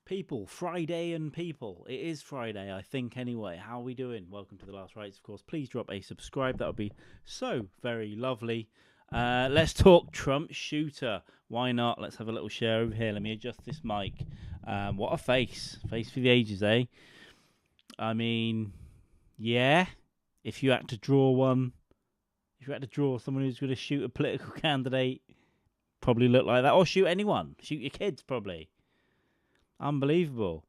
People, Friday and people. It is Friday, I think, anyway. How are we doing? Welcome to The Last Rites, of course. Please drop a subscribe. That would be so very lovely. Let's talk Trump shooter. Why not? Let's have a little share over here. Let me adjust this mic. What a face. Face for the ages, eh? I mean, yeah. If you had to draw one, if you had to draw someone who's going to shoot a political candidate, probably look like that. Or shoot anyone. Shoot your kids, probably. Unbelievable.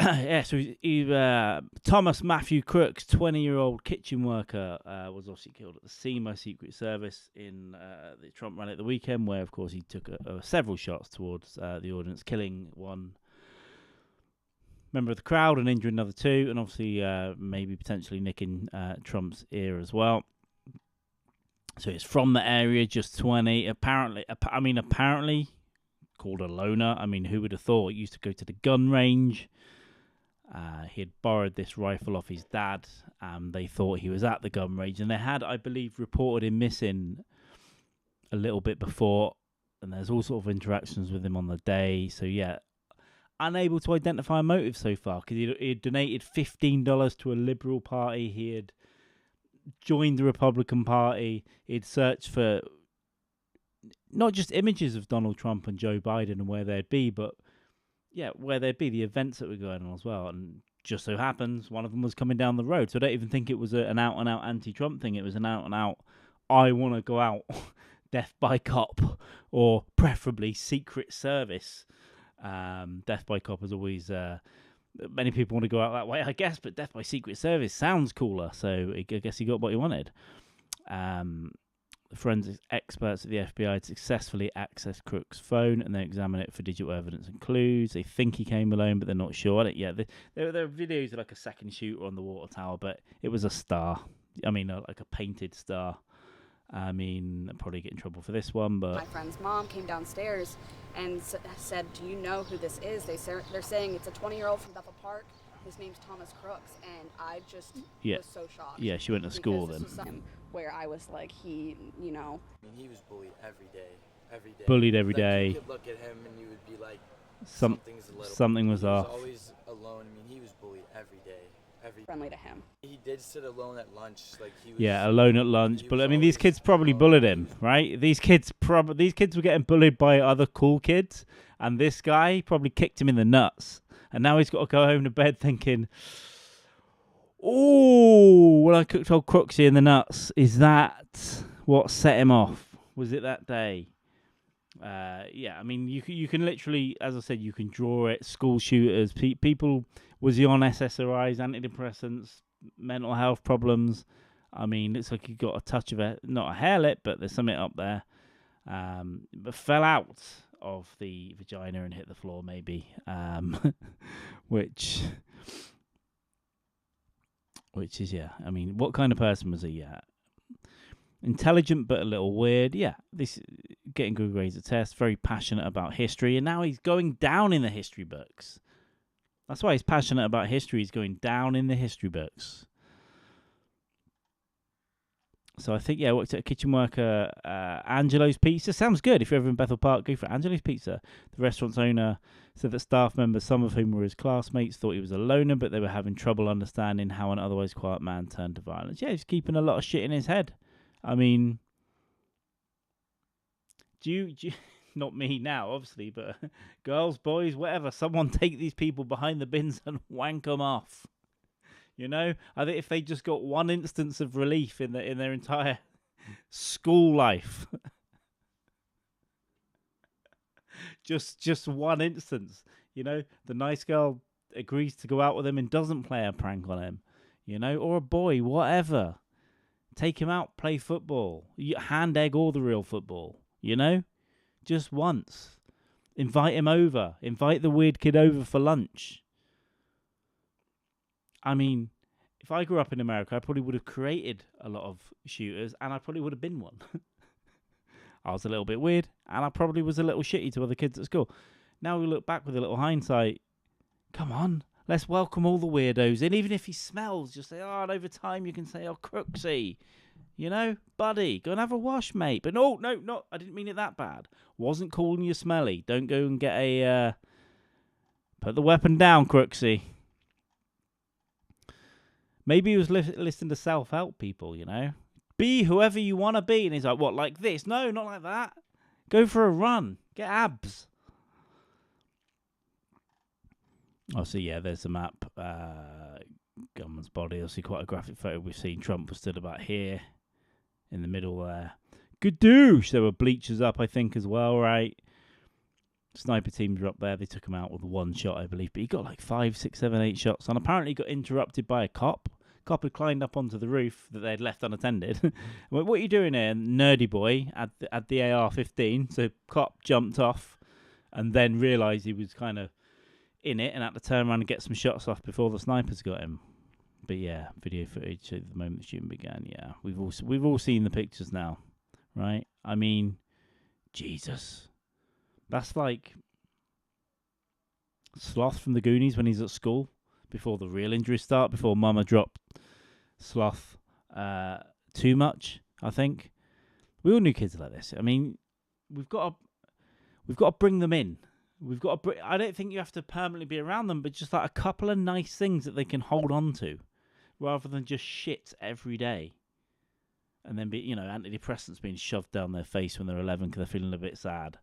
Yeah, so Thomas Matthew Crooks, 20-year-old kitchen worker, was obviously killed at the scene by Secret Service in the Trump rally at the weekend, where, of course, he took several shots towards the audience, killing one member of the crowd and injuring another two, and obviously maybe potentially nicking Trump's ear as well. So it's from the area, just 20. Apparently, called a loner. I mean, who would have thought? He used to go to the gun range. He had borrowed this rifle off his dad. They thought he was at the gun range, and they had, I believe, reported him missing a little bit before. And there's all sort of interactions with him on the day. So yeah, unable to identify a motive so far, because he had donated $15 to a Liberal Party. He had joined the Republican Party. He'd searched for not just images of Donald Trump and Joe Biden and where they'd be, but yeah, where they'd be, the events that were going on as well. And just so happens, one of them was coming down the road. So I don't even think it was an out-and-out anti-Trump thing. It was an out-and-out, I want to go out, death by cop, or preferably Secret Service. Death by cop is always, many people want to go out that way, I guess, but death by Secret Service sounds cooler. So I guess he got what he wanted. The forensic experts at the FBI had successfully accessed Crooks' phone, and they examined it for digital evidence and clues. They think he came alone, but they're not sure. There are videos of like a second shooter on the water tower, but it was a star. I mean, like a painted star. I mean, I'll probably get in trouble for this one, but my friend's mom came downstairs and said, "Do you know who this is?" They're saying it's a 20-year-old from Bethel Park. His name's Thomas Crooks, and I just was so shocked. Yeah, she went to school then. Where I was like, he. I mean, he was bullied every day. Bullied every day. You could look at him and you would be like, something was off. He was always alone. I mean, he was bullied every day. Friendly to him. He did sit alone at lunch. Alone at lunch. But I mean, these kids probably bullied him, right? These kids were getting bullied by other cool kids, and this guy probably kicked him in the nuts. And now he's got to go home to bed thinking, "Oh, when I cooked old Crooksy in the nuts, is that what set him off? Was it that day?" Yeah, I mean, you can literally, as I said, you can draw it. School shooters, people. Was he on SSRIs, antidepressants, mental health problems? I mean, looks like he got a touch of not a hair lip, but there's something up there. But fell out of the vagina and hit the floor, maybe. Which is, yeah. I mean, what kind of person was he? Yeah. Intelligent but a little weird. Yeah, this getting good grades at tests. Very passionate about history, and now he's going down in the history books. That's why he's passionate about history. He's going down in the history books. So I think, yeah, worked at a kitchen worker, Angelo's Pizza. Sounds good. If you're ever in Bethel Park, go for it. Angelo's Pizza. The restaurant's owner said that staff members, some of whom were his classmates, thought he was a loner, but they were having trouble understanding how an otherwise quiet man turned to violence. Yeah, he's keeping a lot of shit in his head. I mean, do you not me now, obviously, but girls, boys, whatever, someone take these people behind the bins and wank them off. You know, I think if they just got one instance of relief in their entire school life, just one instance, you know, the nice girl agrees to go out with him and doesn't play a prank on him, you know, or a boy, whatever. Take him out, play football, hand egg all the real football, you know, just once. Invite him over. Invite the weird kid over for lunch. I mean, if I grew up in America, I probably would have created a lot of shooters, and I probably would have been one. I was a little bit weird, and I probably was a little shitty to other kids at school. Now we look back with a little hindsight. Come on, let's welcome all the weirdos in. Even if he smells, just say, "Oh," and over time you can say, "Oh, Crooksy." You know, buddy, go and have a wash, mate. But no, I didn't mean it that bad. Wasn't calling you smelly. Don't go and get a... put the weapon down, Crooksy. Maybe he was listening to self-help people, you know. Be whoever you want to be. And he's like, what, like this? No, not like that. Go for a run. Get abs. Oh, so yeah, there's the map. Gunman's body. Obviously quite a graphic photo we've seen. Trump was stood about here. In the middle there. Good douche. There were bleachers up, I think, as well, right? Sniper teams were up there. They took him out with one shot, I believe. But he got like 5, 6, 7, 8 shots. And apparently got interrupted by a cop. Cop had climbed up onto the roof that they'd left unattended. What are you doing here? Nerdy boy had the AR-15. So cop jumped off and then realised he was kind of in it and had to turn around and get some shots off before the snipers got him. But yeah, video footage at the moment the shooting began. Yeah, we've all seen the pictures now, right? I mean, Jesus. That's like Sloth from the Goonies when he's at school, before the real injuries start, before Mama dropped Sloth too much, I think. We all knew kids like this. I mean, we've got to bring them in. We've got to. I don't think you have to permanently be around them, but just like a couple of nice things that they can hold on to, rather than just shit every day. And then antidepressants being shoved down their face when they're 11 because they're feeling a bit sad.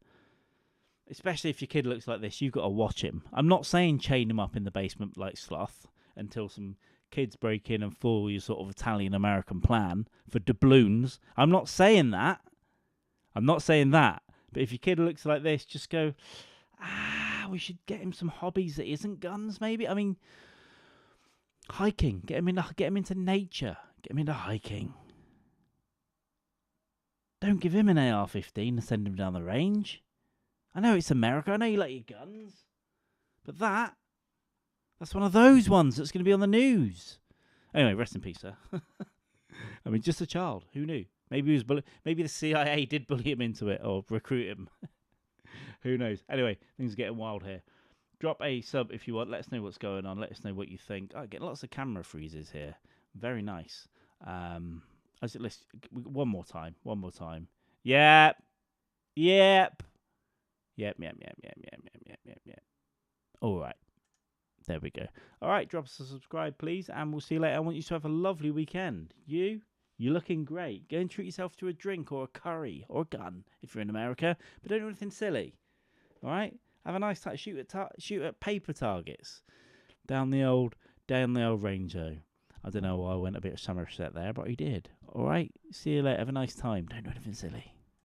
Especially if your kid looks like this, you've got to watch him. I'm not saying chain him up in the basement like Sloth until some kids break in and follow your sort of Italian-American plan for doubloons. I'm not saying that. But if your kid looks like this, just go, we should get him some hobbies that isn't guns, maybe. I mean, hiking. Get him into nature. Get him into hiking. Don't give him an AR-15 and send him down the range. I know it's America. I know you like your guns. But that's one of those ones that's going to be on the news. Anyway, rest in peace, sir. I mean, just a child. Who knew? Maybe he was maybe the CIA did bully him into it or recruit him. Who knows? Anyway, things are getting wild here. Drop a sub if you want. Let us know what's going on. Let us know what you think. I get lots of camera freezes here. Very nice. One more time. Yep. All right. There we go. All right, drop us a subscribe, please, and we'll see you later. I want you to have a lovely weekend. You're looking great. Go and treat yourself to a drink or a curry or a gun if you're in America, but don't do anything silly. All right? Have a nice time. Shoot at paper targets down the old range, though. I don't know why I went a bit of Somerset there, but he did. All right? See you later. Have a nice time. Don't do anything silly.